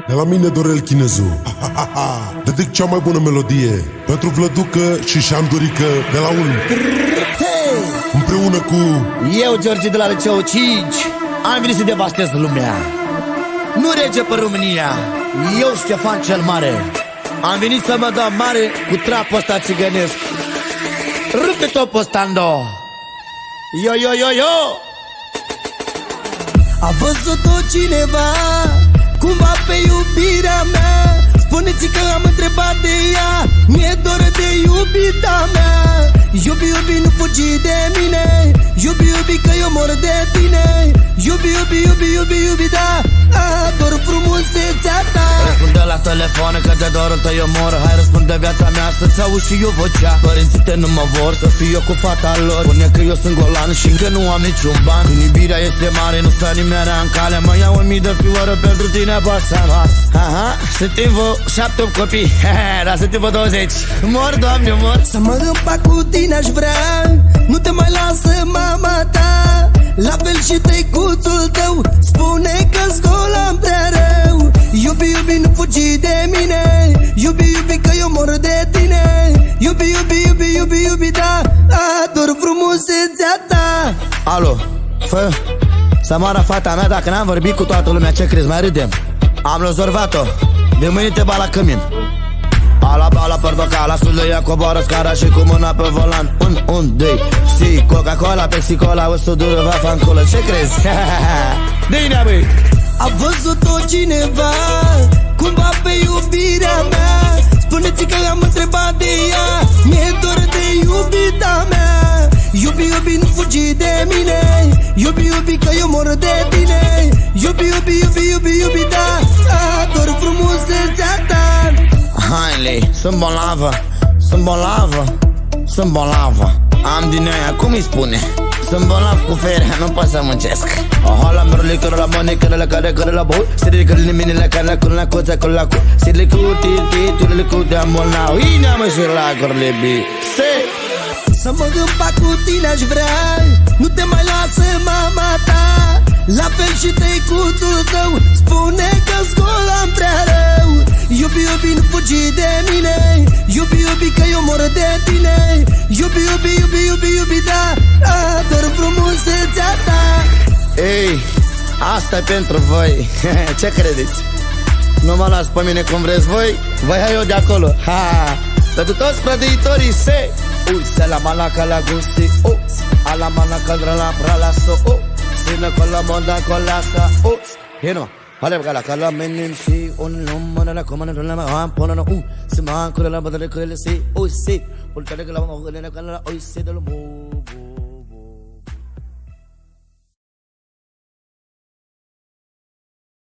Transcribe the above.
De la mine Dorel Chinezu. Dedic cea mai bună melodie pentru Vlăducă și Șandurică de la Ulm. Împreună cu eu, George de la Liceu 5, am venit să devastez lumea. Nu rege pe România, eu Ștefan cel Mare. Am venit să mă dau mare cu trapul ăsta țigănesc. Rupe tot postando. Yo, yo, yo, yo. A văzut-o cineva cumva pe iubirea mea? Spuneți că am întrebat de ea, mi-e dor de iubita mea. Iubi, iubi, nu fugi de mine. Iubi, iubi, că eu mor de tine. Iubi, iubi, iubi, iubi, iubi, da. Ador frumusețea ta. Răspunde la telefon că de dorul tău eu mor. Hai răspunde viața mea să-ți auzi și eu vocea. Părinții tăi nu mă vor să fiu eu cu fata lor. Spune că eu sunt golan și încă nu am niciun ban. Când iubirea este mare, nu stă nimeni în cale. Mă iau 1000 de fioară pentru tine, poți amar. Aha, suntem vă 7 copii, dar suntem vă 20. Mor, Doamne, mor. Să mă împac cu tine aș vrea, nu te mai lasă mama ta. La fel și tăicuțul tău, spune că-s golan prea rău. Iubi, iubi, nu fugi de mine. Iubi, iubi, că eu mor de tine. Iubi, iubi, iubi, iubi, iubi, da. Ador frumusețea ta. Alo, fă să moară fata mea dacă n-am vorbit cu toată lumea. Ce crezi, mai râdem? Am rezolvat-o. De mâine te ba la cămin. Ala, bala, portocala, suleia, coboară scara și cu mâna pe volan. Un, doi, si, Coca-Cola, Pepsi-Cola, o sudură, va fanculă. Ce crezi? Bine, băi! A văzut-o cineva cumva pe iubirea mea? Spuneți că am întrebat de ea, mi-e dor de iubita mea. Iubi, iubi, nu fugi de mine. Iubi, iubi, că eu mor de tine. Iubi, iubi, iubi, iubi, iubi, da. Ador frumusețea ta. Haile, sunt bolnavă, sunt bolnavă, sunt bolnavă. Am din aia, cum îi spune? Sunt bolnav cu ferea, nu pot să muncesc. Ohala, merule, că la bani, că la care, că la boi. Siri, că le mine, la care, că la coța, că la cu. Siri, cu titi, turile cu de-am bolnav. Ina, mă, și la corle, bi. Să mă împac cu tine aș vrea, nu te mai lasă mama ta. La fel și tăicuțul tău, spune că-s golan prea rău. Iubi, iubi, nu fugi de mine. Iubi, iubi, că eu mor de tine. Iubi, iubi, iubi, iubi, iubi, da. Ador frumusețea ta. Ei, asta-i pentru voi. Ce credeți? Nu mă las pe mine cum vreți voi, vă iau eu de acolo. Ha! Pentru toți prădăitorii se uite la malaca la gusti, ala malaca la pralaso, sine con la monda con la sa, hino, hale gala kala menim si un numero la comando la ma pono no, si ma con la badale con le si, si, pultare con la moglie con la oi se del mo.